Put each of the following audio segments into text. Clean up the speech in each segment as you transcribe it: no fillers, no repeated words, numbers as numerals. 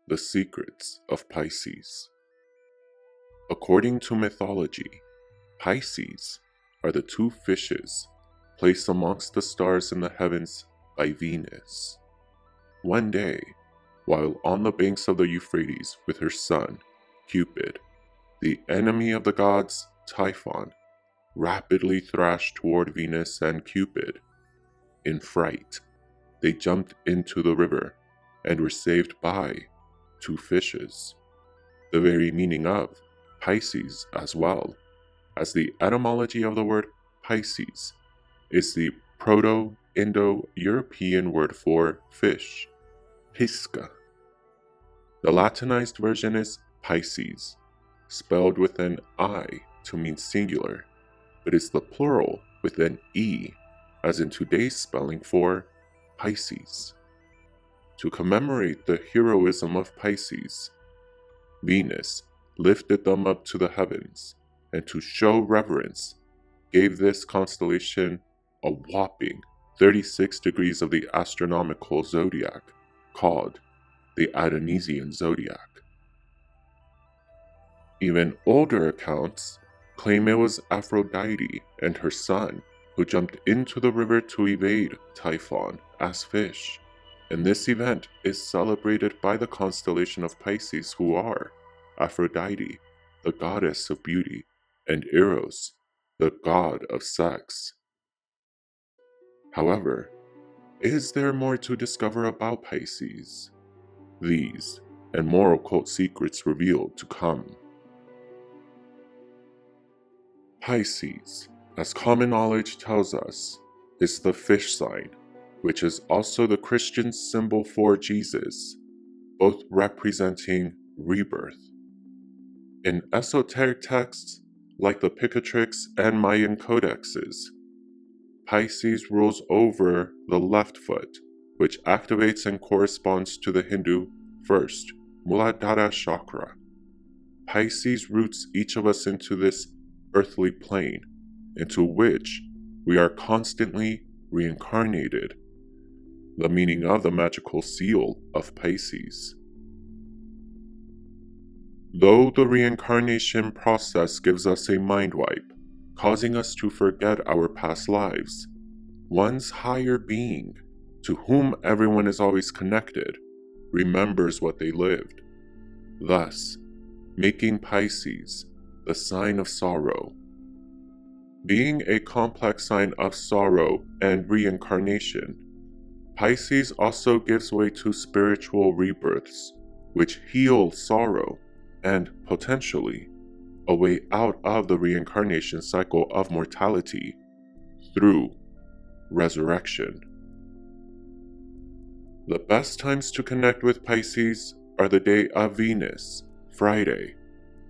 The Secrets of Pisces. According to mythology, Pisces are the two fishes placed amongst the stars in the heavens by Venus. One day, while on the banks of the Euphrates with her son, Cupid, the enemy of the gods, Typhon, rapidly thrashed toward Venus and Cupid. In fright, they jumped into the river and were saved by two fishes, the very meaning of Pisces as well, as the etymology of the word Pisces is the Proto-Indo-European word for fish, Pisca. The Latinized version is Pisces, spelled with an I to mean singular, but is the plural with an E, as in today's spelling for Pisces. To commemorate the heroism of Pisces, Venus lifted them up to the heavens, and to show reverence, gave this constellation a whopping 36 degrees of the astronomical zodiac, called the Adonisian zodiac. Even older accounts claim it was Aphrodite and her son who jumped into the river to evade Typhon as fish, and this event is celebrated by the constellation of Pisces, who are Aphrodite, the goddess of beauty, and Eros, the god of sex. However, is there more to discover about Pisces? These and more occult secrets revealed to come. Pisces, as common knowledge tells us, is the fish sign, which is also the Christian symbol for Jesus, both representing rebirth. In esoteric texts like the Picatrix and Mayan codexes, Pisces rules over the left foot, which activates and corresponds to the Hindu first Muladhara chakra. Pisces roots each of us into this earthly plane, into which we are constantly reincarnated. The meaning of the magical seal of Pisces. Though the reincarnation process gives us a mind wipe, causing us to forget our past lives, one's higher being, to whom everyone is always connected, remembers what they lived, thus making Pisces the sign of sorrow. Being a complex sign of sorrow and reincarnation, Pisces also gives way to spiritual rebirths, which heal sorrow and, potentially, a way out of the reincarnation cycle of mortality through resurrection. The best times to connect with Pisces are the day of Venus, Friday,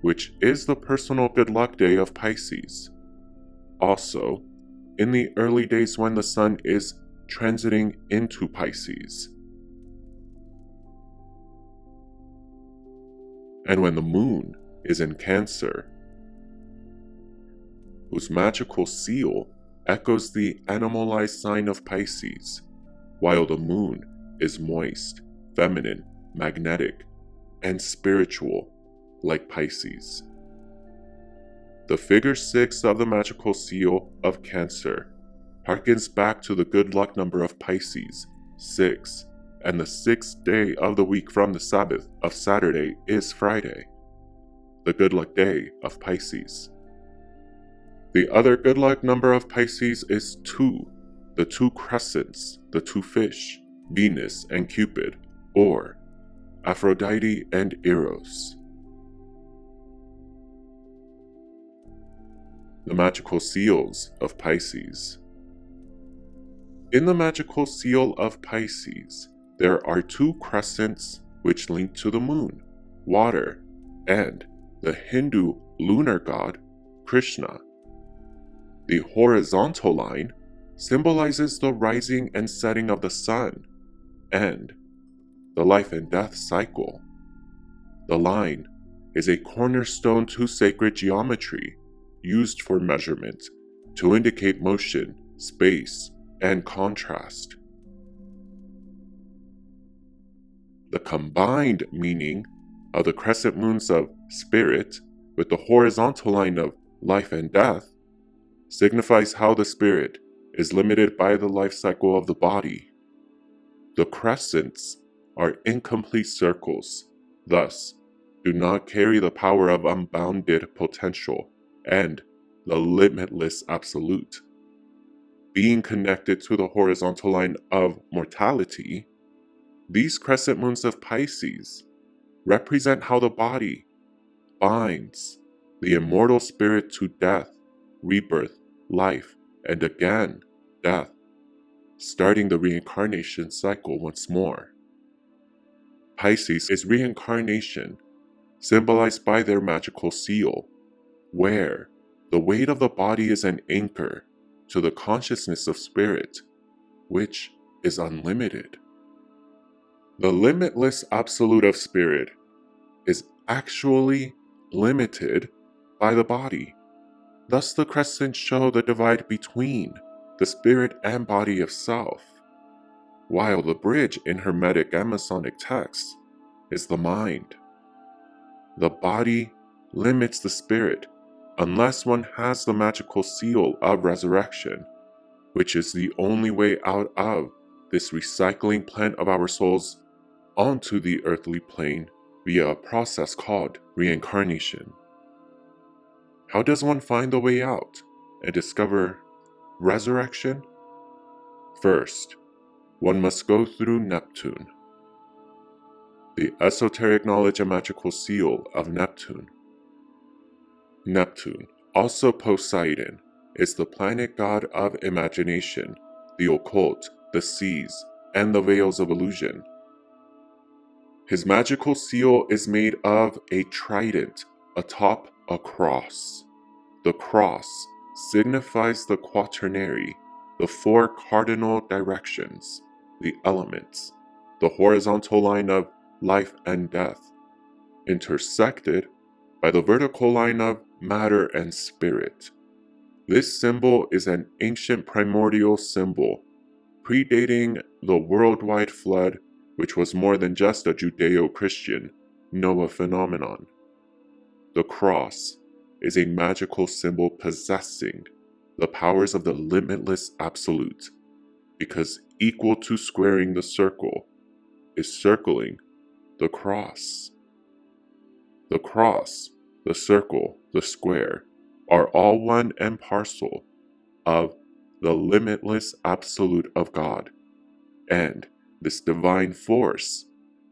which is the personal good luck day of Pisces. Also, in the early days when the sun is transiting into Pisces, and when the moon is in Cancer, whose magical seal echoes the animalized sign of Pisces, while the moon is moist, feminine, magnetic, and spiritual like Pisces. The figure 6 of the magical seal of Cancer harkens back to the good luck number of Pisces, 6, and the 6th day of the week from the Sabbath of Saturday is Friday, the good luck day of Pisces. The other good luck number of Pisces is 2, the two crescents, the two fish, Venus and Cupid, or Aphrodite and Eros. The magical seals of Pisces. In the magical seal of Pisces, there are two crescents which link to the moon, water, and the Hindu lunar god, Krishna. The horizontal line symbolizes the rising and setting of the sun, and the life and death cycle. The line is a cornerstone to sacred geometry, used for measurement to indicate motion, space, and contrast. The combined meaning of the crescent moons of spirit with the horizontal line of life and death signifies how the spirit is limited by the life cycle of the body. The crescents are incomplete circles, thus do not carry the power of unbounded potential and the limitless absolute. Being connected to the horizontal line of mortality, these crescent moons of Pisces represent how the body binds the immortal spirit to death, rebirth, life, and again, death, starting the reincarnation cycle once more. Pisces is reincarnation, symbolized by their magical seal, where the weight of the body is an anchor to the consciousness of spirit, which is unlimited. The limitless absolute of spirit is actually limited by the body. Thus, the crescents show the divide between the spirit and body of self, while the bridge in Hermetic and Masonic texts is the mind. The body limits the spirit unless one has the magical seal of resurrection, which is the only way out of this recycling plan of our souls onto the earthly plane via a process called reincarnation. How does one find the way out and discover resurrection? First, one must go through Neptune, the esoteric knowledge and magical seal of Neptune. Neptune, also Poseidon, is the planet god of imagination, the occult, the seas, and the veils of illusion. His magical seal is made of a trident atop a cross. The cross signifies the quaternary, the four cardinal directions, the elements, the horizontal line of life and death, intersected by the vertical line of matter and spirit. This symbol is an ancient primordial symbol, predating the worldwide flood, which was more than just a Judeo-Christian Noah phenomenon. The cross is a magical symbol possessing the powers of the limitless absolute, because equal to squaring the circle is circling the cross. The cross, the circle, the square are all one and parcel of the limitless absolute of God, and this divine force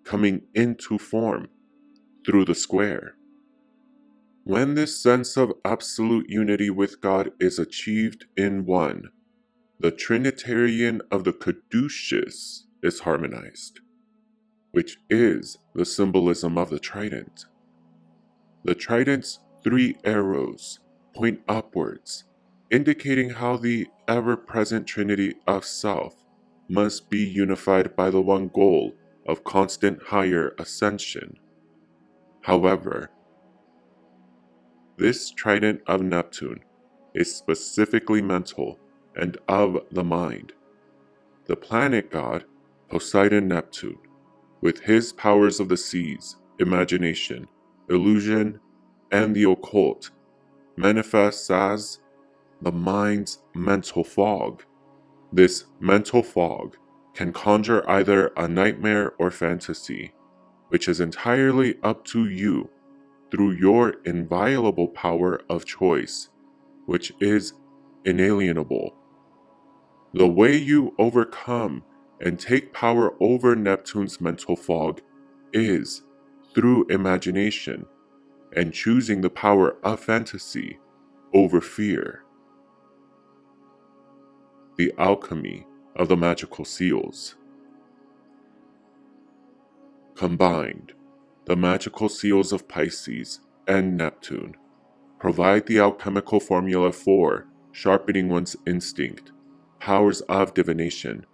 coming into form through the square. When this sense of absolute unity with God is achieved in one, the Trinitarian of the caduceus is harmonized, which is the symbolism of the trident. The trident's 3 arrows point upwards, indicating how the ever-present trinity of self must be unified by the one goal of constant higher ascension. However, this trident of Neptune is specifically mental and of the mind. The planet god, Poseidon Neptune, with his powers of the seas, imagination, illusion, and the occult, manifests as the mind's mental fog. This mental fog can conjure either a nightmare or fantasy, which is entirely up to you through your inviolable power of choice, which is inalienable. The way you overcome and take power over Neptune's mental fog is through imagination and choosing the power of fantasy over fear. The alchemy of the magical seals. Combined, the magical seals of Pisces and Neptune provide the alchemical formula for sharpening one's instinct, powers of divination,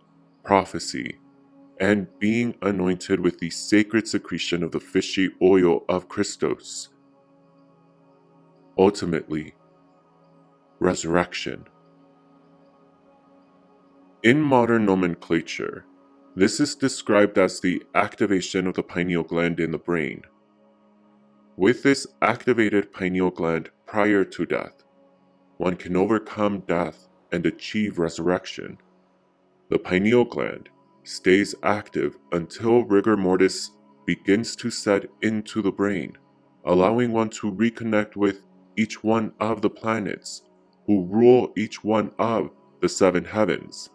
prophecy, and being anointed with the sacred secretion of the fishy oil of Christos. Ultimately, resurrection. In modern nomenclature, This is described as the activation of the pineal gland in the brain. With this activated pineal gland prior to death, one can overcome death and achieve resurrection. The pineal gland stays active until rigor mortis begins to set into the brain, allowing one to reconnect with each one of the planets who rule each one of the seven heavens,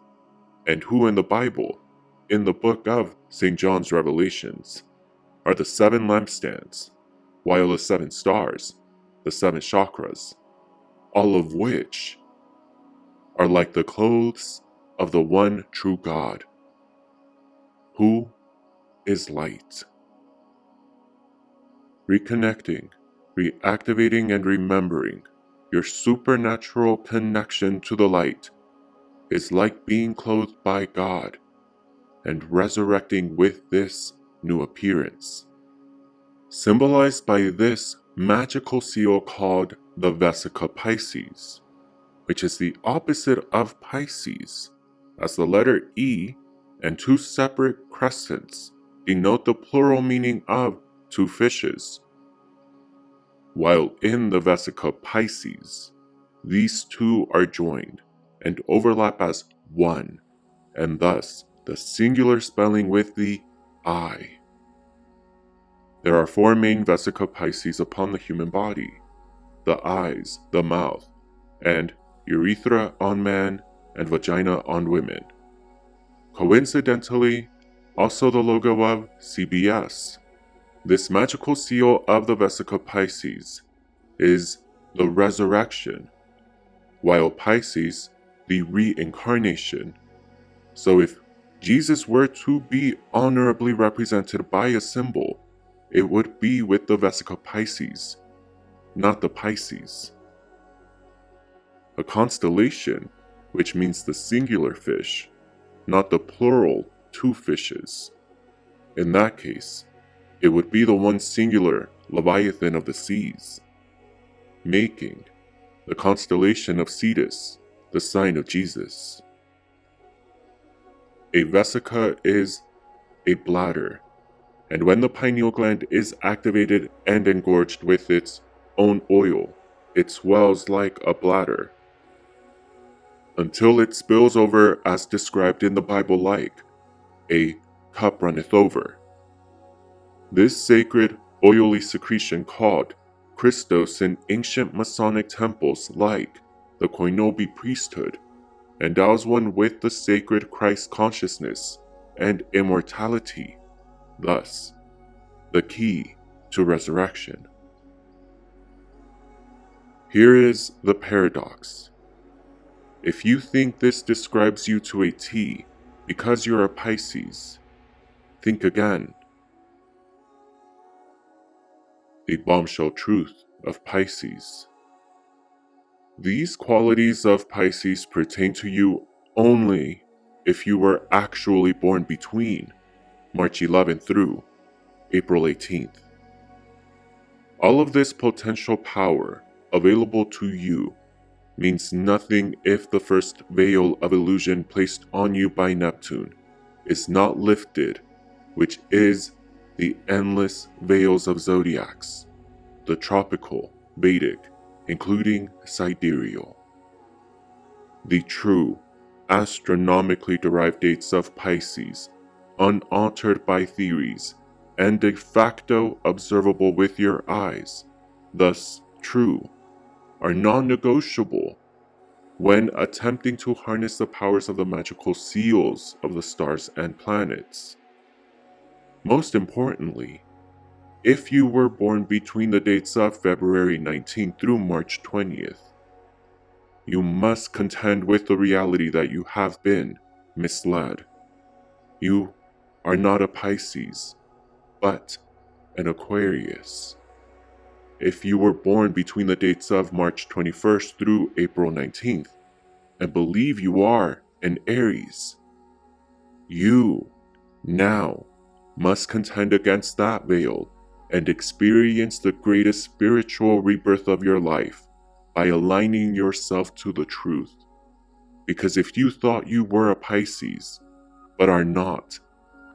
and who in the Bible, in the book of St. John's Revelations, are the seven lampstands, while the seven stars, the seven chakras, all of which are like the clothes of the one true God, who is light. Reconnecting, reactivating, and remembering your supernatural connection to the light is like being clothed by God and resurrecting with this new appearance, symbolized by this magical seal called the Vesica Pisces, which is the opposite of Pisces, as the letter E and two separate crescents denote the plural meaning of two fishes, while in the Vesica Pisces, these two are joined and overlap as one, and thus the singular spelling with the I. There are four main Vesica Pisces upon the human body: the eyes, the mouth, and urethra on man and vagina on women. Coincidentally, also the logo of CBS. This magical seal of the Vesica Pisces is the resurrection, while Pisces the reincarnation. So if Jesus were to be honorably represented by a symbol, it would be with the Vesica Pisces, not the Pisces. A constellation, which means the singular fish, not the plural two fishes. In that case, it would be the one singular Leviathan of the seas, making the constellation of Cetus the sign of Jesus. A vesica is a bladder, and when the pineal gland is activated and engorged with its own oil, it swells like a bladder, until it spills over as described in the Bible like a cup runneth over. This sacred oily secretion called Christos in ancient Masonic temples like the Koinobi priesthood endows one with the sacred Christ consciousness and immortality, thus the key to resurrection. Here is the paradox. If you think this describes you to a T because you're a Pisces, think again. The bombshell truth of Pisces. These qualities of Pisces pertain to you only if you were actually born between March 11th through April 18th. All of this potential power available to you means nothing if the first veil of illusion placed on you by Neptune is not lifted, which is the endless veils of zodiacs, the tropical, Vedic, including sidereal. The true, astronomically derived dates of Pisces, unaltered by theories, and de facto observable with your eyes, thus true, are non-negotiable when attempting to harness the powers of the magical seals of the stars and planets. Most importantly, if you were born between the dates of February 19th through March 20th, you must contend with the reality that you have been misled. You are not a Pisces, but an Aquarius. If you were born between the dates of March 21st through April 19th, and believe you are an Aries, you now must contend against that veil and experience the greatest spiritual rebirth of your life by aligning yourself to the truth. Because if you thought you were a Pisces, but are not,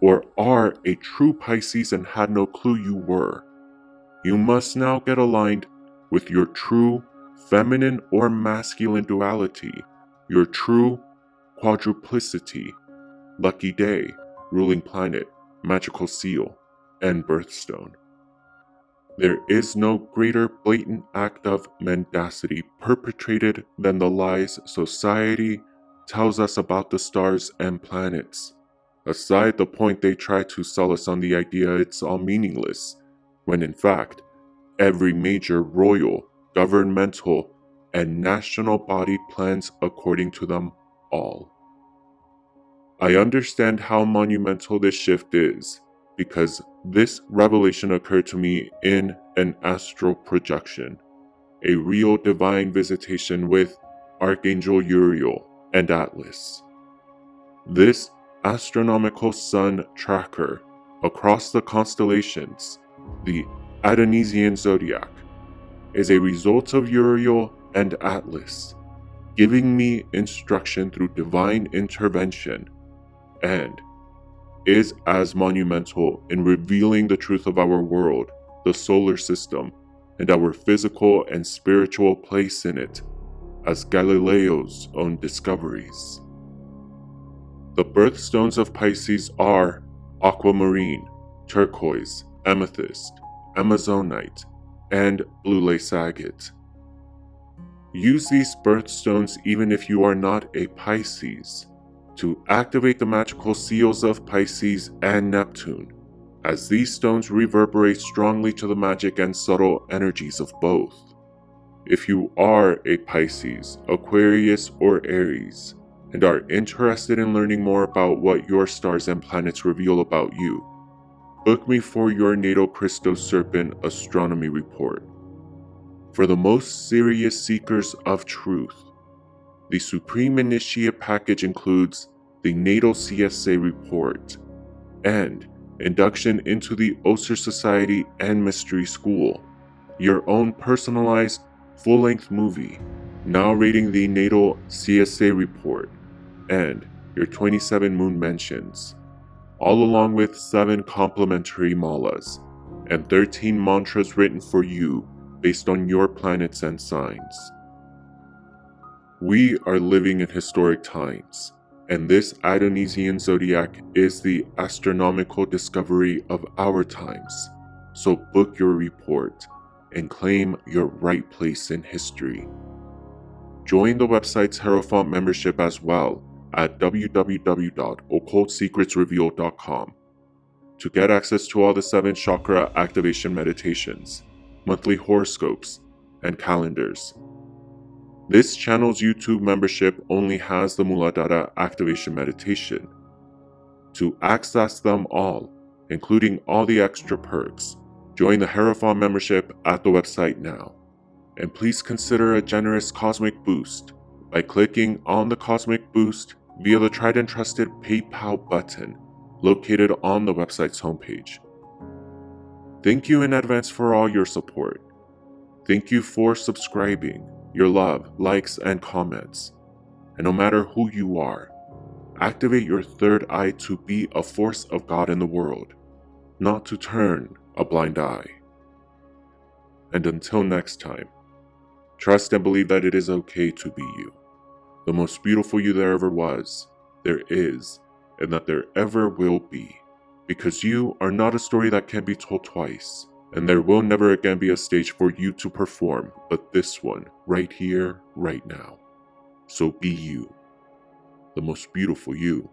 or are a true Pisces and had no clue you were. You must now get aligned with your true feminine or masculine duality, your true quadruplicity, lucky day, ruling planet, magical seal, and birthstone. There is no greater blatant act of mendacity perpetrated than the lies society tells us about the stars and planets. Aside the point they try to sell us on the idea it's all meaningless, when in fact, every major royal, governmental, and national body plans according to them all. I understand how monumental this shift is, because this revelation occurred to me in an astral projection, a real divine visitation with Archangel Uriel and Atlas. This astronomical sun tracker across the constellations, the Adonisian zodiac, is a result of Uriel and Atlas, giving me instruction through divine intervention, and is as monumental in revealing the truth of our world, the solar system, and our physical and spiritual place in it, as Galileo's own discoveries. The birthstones of Pisces are aquamarine, turquoise, amethyst, amazonite, and blue lace agate. Use these birthstones even if you are not a Pisces, to activate the magical seals of Pisces and Neptune, as these stones reverberate strongly to the magic and subtle energies of both. If you are a Pisces, Aquarius, or Aries, and are interested in learning more about what your stars and planets reveal about you, book me for your natal Christo Serpent astronomy report. For the most serious seekers of truth, the Supreme Initiate package includes the Natal CSA report and induction into the Oster Society and Mystery School, your own personalized full-length movie narrating the Natal CSA report, and your 27 moon mentions, all along with 7 complimentary malas and 13 mantras written for you based on your planets and signs. We are living in historic times, and this Adonisian zodiac is the astronomical discovery of our times, so book your report and claim your right place in history. Join the website's Hierophant membership as well at www.occultsecretsrevealed.com to get access to all the 7 chakra activation meditations, monthly horoscopes, and calendars. This channel's YouTube membership only has the Muladhara activation meditation. To access them all, including all the extra perks, join the Hierophant membership at the website now. And please consider a generous cosmic boost by clicking on the cosmic boost via the tried and trusted PayPal button located on the website's homepage. Thank you in advance for all your support. Thank you for subscribing, your love, likes, and comments. And no matter who you are, activate your third eye to be a force of God in the world, not to turn a blind eye. And until next time, trust and believe that it is okay to be you, the most beautiful you there ever was, there is, and that there ever will be, because you are not a story that can be told twice, and there will never again be a stage for you to perform but this one, right here, right now. So be you, the most beautiful you.